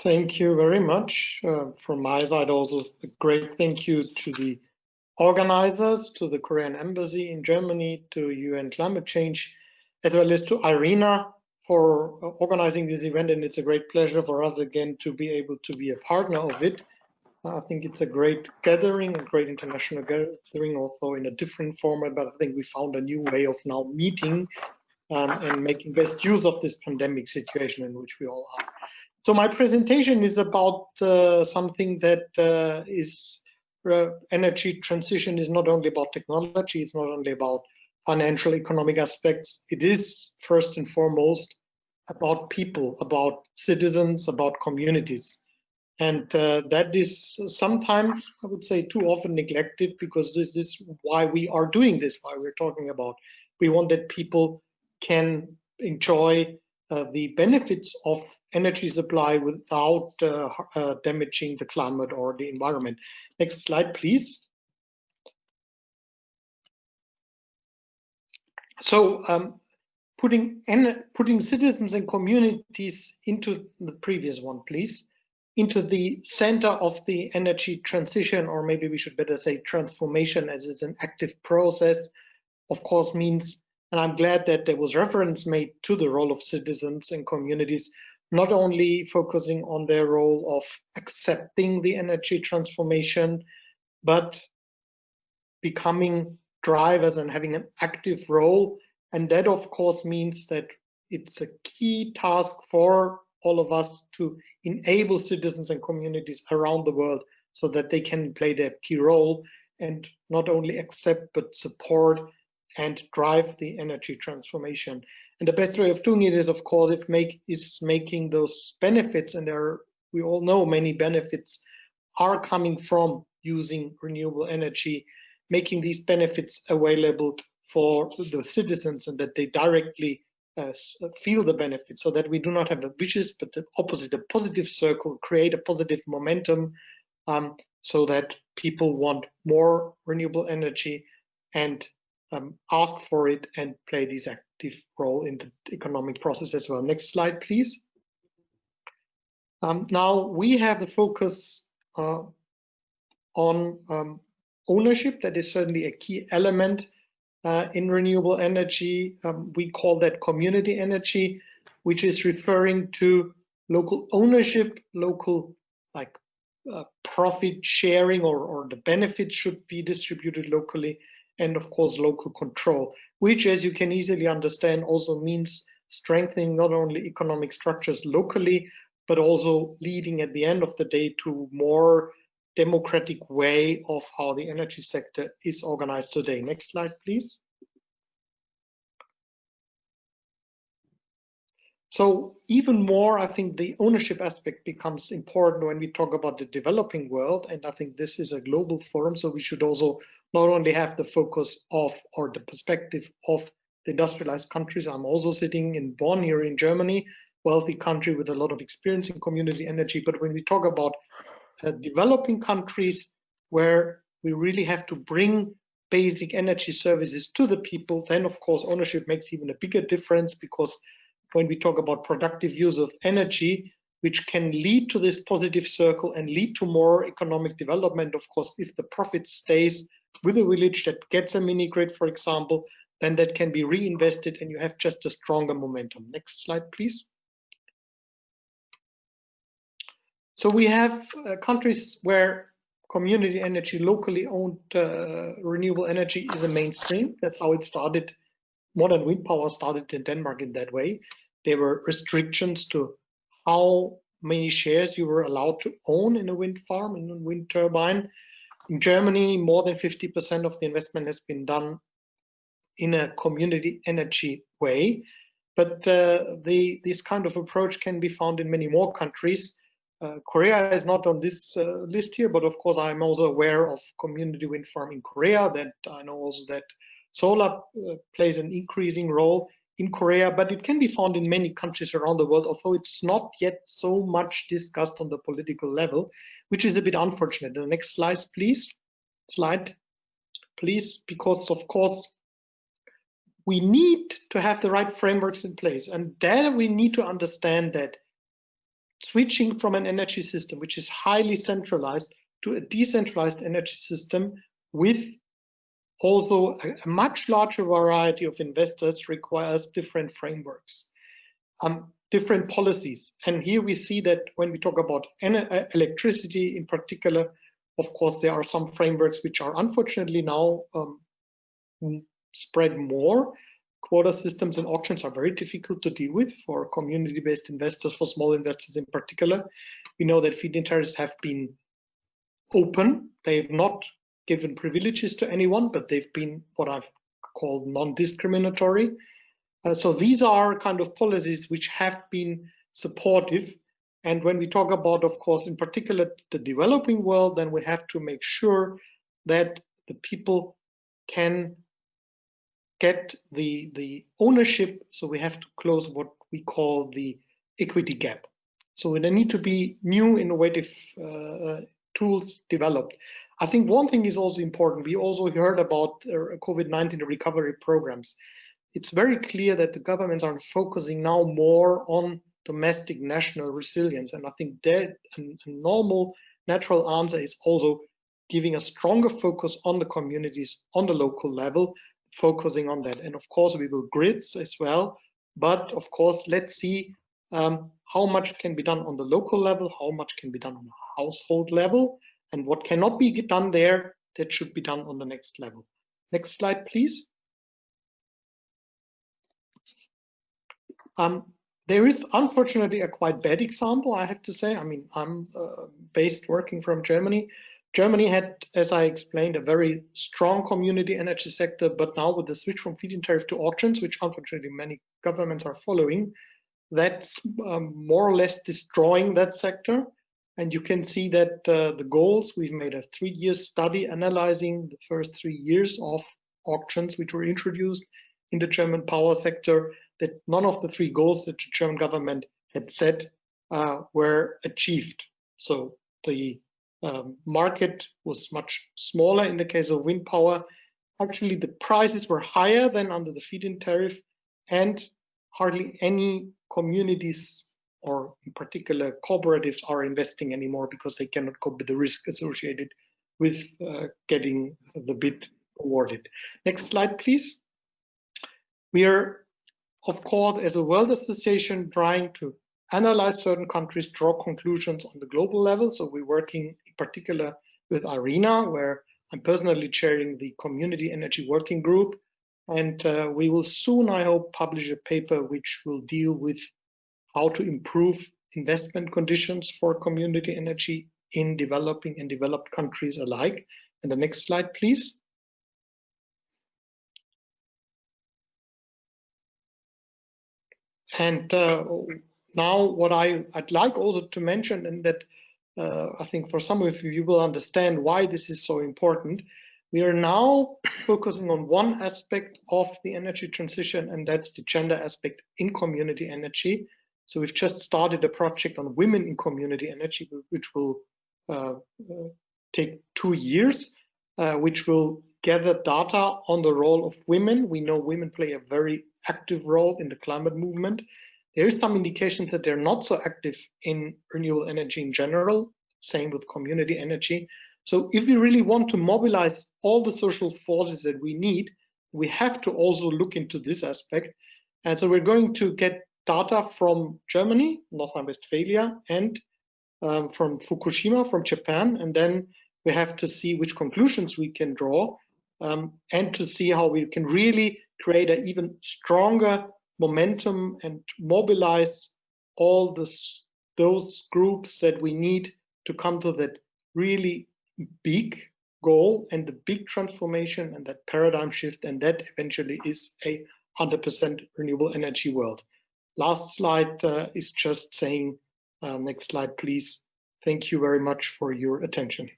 Thank you very much. From my side, also a great thank you to the organizers, to the Korean Embassy in Germany, to UN Climate Change, as well as to Irina for organizing this event. And it's a great pleasure for us again to be able to be a partner of it. I think it's a great gathering, a great international gathering, although in a different format, but I think we found a new way of now meeting and making best use of this pandemic situation in which we all are. So my presentation is about something that is energy transition is not only about technology, it's not only about financial, economic aspects. It is first and foremost about people, about citizens, about communities. And that is sometimes, I would say, too often neglected, because this is why we are doing this, why we're talking about. We want that people can enjoy the benefits of energy supply without damaging the climate or the environment. Next slide, please. So putting citizens and communities into the previous one, please, into the center of the energy transition, or maybe we should better say transformation, as it's an active process, of course means, and I'm glad that there was reference made to the role of citizens and communities, not only focusing on their role of accepting the energy transformation, but becoming drivers and having an active role. And that, of course, means that it's a key task for all of us to enable citizens and communities around the world so that they can play their key role and not only accept, but support and drive the energy transformation. And the best way of doing it is, of course, making those benefits, and we all know many benefits are coming from using renewable energy, making these benefits available for the citizens and that they directly feel the benefits, so that we do not have a vicious but the opposite, a positive circle, create a positive momentum, so that people want more renewable energy and ask for it and play this active role in the economic process as well. Next slide, please. Now we have the focus on ownership. That is certainly a key element in renewable energy. We call that community energy, which is referring to local ownership, local profit sharing, or the benefits should be distributed locally, and of course local control, which, as you can easily understand, also means strengthening not only economic structures locally, but also leading at the end of the day to more democratic way of how the energy sector is organized today. Next slide, please. So even more, I think the ownership aspect becomes important when we talk about the developing world, and I think this is a global forum, so we should also not only have the focus of, or the perspective of, the industrialized countries. I'm also sitting in Bonn here in Germany, wealthy country with a lot of experience in community energy, but when we talk about developing countries where we really have to bring basic energy services to the people, then of course ownership makes even a bigger difference, because when we talk about productive use of energy, which can lead to this positive circle and lead to more economic development, of course, if the profit stays with a village that gets a mini grid, for example, then that can be reinvested and you have just a stronger momentum. Next slide, please. So we have countries where community energy, locally owned renewable energy is a mainstream. That's how it started. Modern wind power started in Denmark in that way. There were restrictions to how many shares you were allowed to own in a wind farm, in a wind turbine. In Germany, more than 50% of the investment has been done in a community energy way. But this kind of approach can be found in many more countries. Korea is not on this list here, but of course I'm also aware of community wind farm in Korea. That I know also that solar plays an increasing role in Korea, but it can be found in many countries around the world, although it's not yet so much discussed on the political level, which is a bit unfortunate. The next slide, please. Slide, please, because of course we need to have the right frameworks in place, and there we need to understand that switching from an energy system which is highly centralized to a decentralized energy system with also a much larger variety of investors requires different frameworks, different policies. And here we see that when we talk about electricity in particular, of course, there are some frameworks which are unfortunately now spread more. Quota systems and auctions are very difficult to deal with for community-based investors, for small investors in particular. We know that feed-in tariffs have been open. They've not given privileges to anyone, but they've been what I've called non-discriminatory. So these are kind of policies which have been supportive. And when we talk about, of course, in particular, the developing world, then we have to make sure that the people can get the ownership. So we have to close what we call the equity gap. So there need to be new innovative tools developed. I think one thing is also important. We also heard about COVID-19 recovery programs. It's very clear that the governments are focusing now more on domestic national resilience. And I think that a normal natural answer is also giving a stronger focus on the communities, on the local level, focusing on that. And of course, we will grids as well. But of course, let's see how much can be done on the local level, how much can be done on a household level, and what cannot be done there, that should be done on the next level. Next slide, please. There is unfortunately a quite bad example, I have to say. I mean, I'm based working from Germany. Germany had, as I explained, a very strong community energy sector, but now with the switch from feed-in tariff to auctions, which unfortunately many governments are following, that's more or less destroying that sector. And you can see that the goals, we've made a 3-year study analyzing the first 3 years of auctions which were introduced in the German power sector, that none of the 3 goals that the German government had set were achieved. So the market was much smaller in the case of wind power. Actually, the prices were higher than under the feed-in tariff, and hardly any communities or in particular cooperatives are investing anymore because they cannot cope with the risk associated with getting the bid awarded. Next slide, please. We are, of course, as a World Association, trying to analyze certain countries, draw conclusions on the global level. So we're working in particular with IRENA, where I'm personally chairing the Community Energy Working Group. And we will soon, I hope, publish a paper which will deal with how to improve investment conditions for community energy in developing and developed countries alike. And the next slide, please. And now what I'd like also to mention, and that I think for some of you will understand why this is so important. We are now focusing on one aspect of the energy transition, and that's the gender aspect in community energy. So we've just started a project on women in community energy, which will take 2 years, which will gather data on the role of women. We know women play a very active role in the climate movement. There is some indications that they're not so active in renewable energy in general, same with community energy. So if we really want to mobilize all the social forces that we need, we have to also look into this aspect. And so we're going to get data from Germany, North Rhine-Westphalia, and from Fukushima, from Japan, and then we have to see which conclusions we can draw and to see how we can really create an even stronger momentum and mobilize all those groups that we need to come to that really big goal and the big transformation and that paradigm shift, and that eventually is a 100% renewable energy world. Last slide is just saying, next slide, please. Thank you very much for your attention.